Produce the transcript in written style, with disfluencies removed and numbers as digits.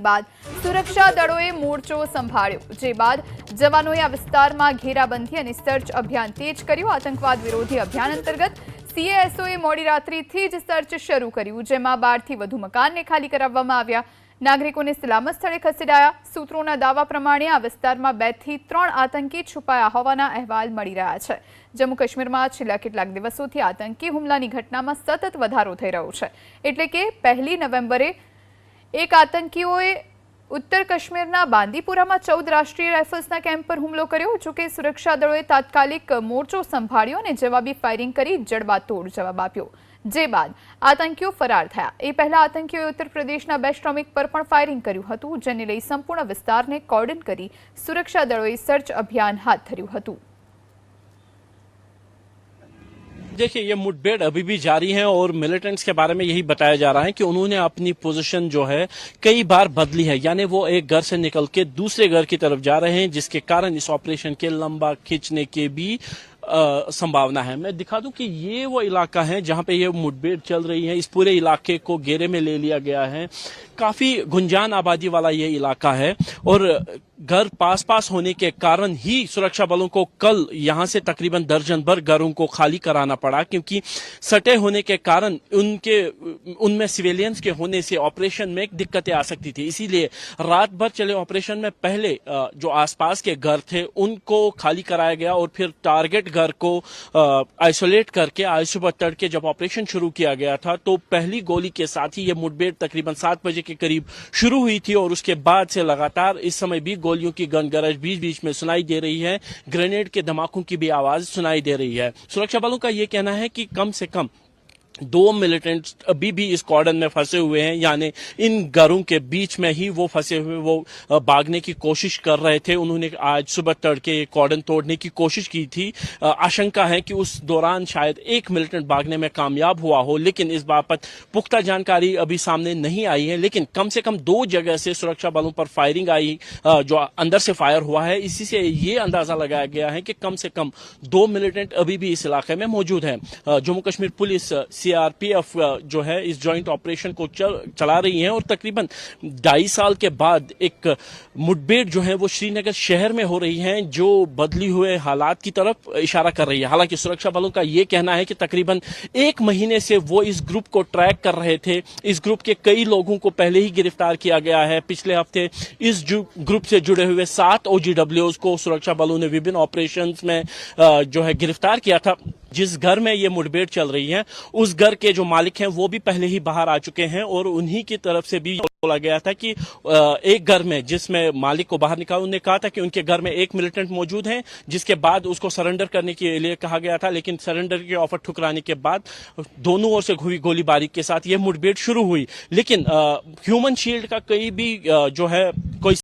બાદ સુરક્ષા દળોએ મોરચો સંભાળ્યો, જે બાદ જવાનોએ આ વિસ્તારમાં ઘેરાબંધી અને સર્ચ અભિયાન તેજ કર્યું। આતંકવાદ વિરોધી અભિયાન અંતર્ગત સીએએસઓએ મોડી રાત્રિથી જ સર્ચ શરૂ કર્યું, જેમાં 12થી વધુ મકાનને ખાલી કરાવવામાં આવ્યા। નાગરિકોને સલામત સ્થળે ખસેડાયા। સૂત્રોના દાવા પ્રમાણે આ વિસ્તારમાં 2 થી 3 આતંકી છુપાયા હોવાના અહેવાલ મળી રહ્યા છે। જમ્મુ કાશ્મીરમાં છેલ્લા કેટલાક દિવસોથી આતંકી હુમલાની ઘટનામાં સતત વધારો થઈ રહ્યો છે, એટલે કે 1 નવેમ્બરે એક આતંકીઓએ ઉત્તર કાશ્મીરના બાંદીપુરામાં 14 રાષ્ટ્રીય રાઇફલ્સના કેમ્પ પર હુમલો કર્યો। જોકે સુરક્ષા દળોએ તાત્કાલિક મોરચો સંભાળ્યો અને જવાબી ફાયરિંગ કરી જડબાતોડ જવાબ આપ્યો, જે બાદ આતંકીઓ ફરાર થયા। એ પહેલા આતંકીઓએ ઉત્તર પ્રદેશના 2 શ્રમિક પર પણ ફાયરિંગ કર્યું હતું, જેને લઈ સંપૂર્ણ વિસ્તારને કોર્ડન કરી સુરક્ષા દળોએ સર્ચ અભિયાન હાથ ધર્યું હતું। देखिए, ये मुठभेड़ अभी भी जारी है और मिलिटेंट्स के बारे में यही बताया जा रहा है कि उन्होंने अपनी पोजीशन जो है कई बार बदली है, यानी वो एक घर से निकल के दूसरे घर की तरफ जा रहे हैं, जिसके कारण इस ऑपरेशन के लंबा खींचने के भी संभावना है। मैं दिखा दूं कि ये वो इलाका है जहां पे ये मुठभेड़ चल रही है। इस पूरे इलाके को घेरे में ले लिया गया है। काफी गुंजान आबादी वाला ये इलाका है और घर पास पास होने के कारण ही सुरक्षा बलों को कल यहां से तकरीबन दर्जन भर घरों को खाली कराना पड़ा, क्योंकि सटे होने के कारण उनमें सिविलियंस के होने से ऑपरेशन में दिक्कतें आ सकती थी। इसीलिए रात भर चले ऑपरेशन में पहले जो आसपास के घर थे उनको खाली कराया गया और फिर टारगेट घर को आइसोलेट करके आज सुबह तड़के जब ऑपरेशन शुरू किया गया था तो पहली गोली के साथ ही ये मुठभेड़ तकरीबन 7 बजे के करीब शुरू हुई थी और उसके बाद से लगातार इस समय भी गोलियों की गनगरज बीच बीच में सुनाई दे रही है। ग्रेनेड के धमाकों की भी आवाज सुनाई दे रही है। सुरक्षा बलों का यह कहना है कि कम से कम 2 मिलिटेंट्स अभी भी इस कॉर्डन में फंसे हुए हैं, यानी इन घरों के बीच में ही वो फंसे हुए वो भागने की कोशिश कर रहे थे। उन्होंने आज सुबह तड़के कॉर्डन तोड़ने की कोशिश की थी। आशंका है कि उस दौरान शायद एक मिलिटेंट भागने में कामयाब हुआ हो, लेकिन इस बाबत पुख्ता जानकारी अभी सामने नहीं आई है। लेकिन कम से कम 2 जगह से सुरक्षा बलों पर फायरिंग आई, जो अंदर से फायर हुआ है। इसी से ये अंदाजा लगाया गया है कि कम से कम 2 मिलिटेंट अभी भी इस इलाके में मौजूद है। जम्मू कश्मीर पुलिस सीआरपीएफ जो है इस जॉइंट ऑपरेशन को चला रही है और तकरीबन 2.5 साल के बाद एक मुठभेड़ जो है वो श्रीनगर शहर में हो रही है, जो बदली हुए हालात की तरफ इशारा कर रही है। हालांकि सुरक्षा बलों का ये कहना है कि तकरीबन 1 महीने से वो इस ग्रुप को ट्रैक कर रहे थे। इस ग्रुप के कई लोगों को पहले ही गिरफ्तार किया गया है। पिछले हफ्ते इस ग्रुप से जुड़े हुए 7 OGWs को सुरक्षा बलों ने विभिन्न ऑपरेशंस में जो है गिरफ्तार किया था। जिस घर में ये मुठभेड़ चल रही है उस घर के जो मालिक हैं वो भी पहले ही बाहर आ चुके हैं और उन्हीं की तरफ से भी बोला गया था कि एक घर में जिसमें मालिक को बाहर निकाला, उन्होंने कहा था कि उनके घर में एक मिलिटेंट मौजूद है, जिसके बाद उसको सरेंडर करने के लिए कहा गया था। लेकिन सरेंडर की ऑफर ठुकराने के बाद दोनों ओर से हुई गोलीबारी के साथ ये मुठभेड़ शुरू हुई। लेकिन ह्यूमन शील्ड का कोई भी जो है कोई